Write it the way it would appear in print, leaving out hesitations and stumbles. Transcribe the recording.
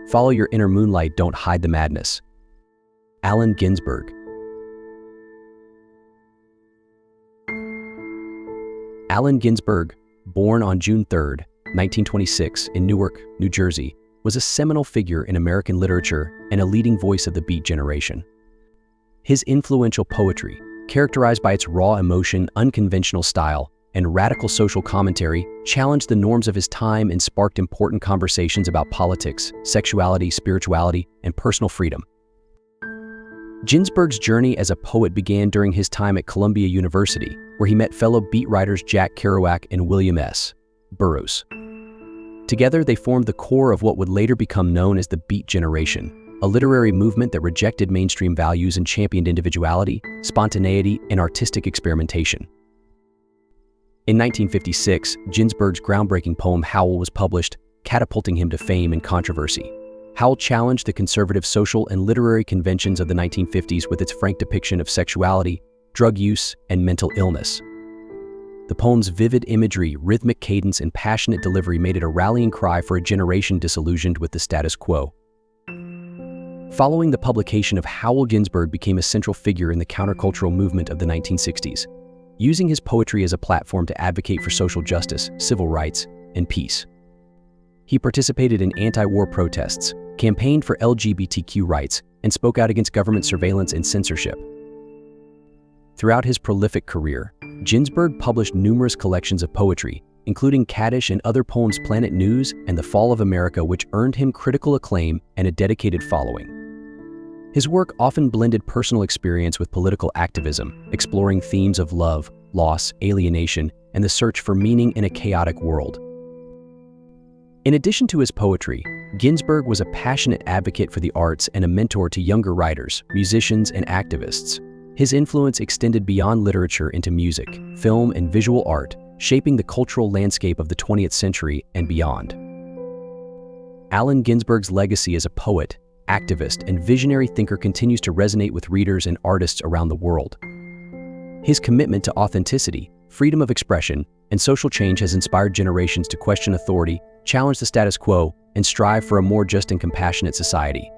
Follow your inner moonlight, don't hide the madness. Allen Ginsberg. Allen Ginsberg, born on June 3, 1926 in Newark, New Jersey, was a seminal figure in American literature and a leading voice of the Beat generation. His influential poetry, characterized by its raw emotion, unconventional style, and radical social commentary, challenged the norms of his time and sparked important conversations about politics, sexuality, spirituality, and personal freedom. Ginsberg's journey as a poet began during his time at Columbia University, where he met fellow beat writers Jack Kerouac and William S. Burroughs. Together, they formed the core of what would later become known as the Beat generation, a literary movement that rejected mainstream values and championed individuality, spontaneity, and artistic experimentation. In 1956, Ginsberg's groundbreaking poem Howl was published, catapulting him to fame and controversy. Howl challenged the conservative social and literary conventions of the 1950s with its frank depiction of sexuality, drug use, and mental illness. The poem's vivid imagery, rhythmic cadence, and passionate delivery made it a rallying cry for a generation disillusioned with the status quo. Following the publication of Howl, Ginsberg became a central figure in the countercultural movement of the 1960s, using his poetry as a platform to advocate for social justice, civil rights, and peace. He participated in anti-war protests, campaigned for LGBTQ rights, and spoke out against government surveillance and censorship. Throughout his prolific career, Ginsberg published numerous collections of poetry, including Kaddish and other poems Planet News and The Fall of America, which earned him critical acclaim and a dedicated following. His work often blended personal experience with political activism, exploring themes of love, loss, alienation, and the search for meaning in a chaotic world. In addition to his poetry, Ginsberg was a passionate advocate for the arts and a mentor to younger writers, musicians, and activists. His influence extended beyond literature into music, film, and visual art, shaping the cultural landscape of the 20th century and beyond. Allen Ginsberg's legacy as a poet, activist, and visionary thinker continues to resonate with readers and artists around the world. His commitment to authenticity, freedom of expression, and social change has inspired generations to question authority, challenge the status quo, and strive for a more just and compassionate society.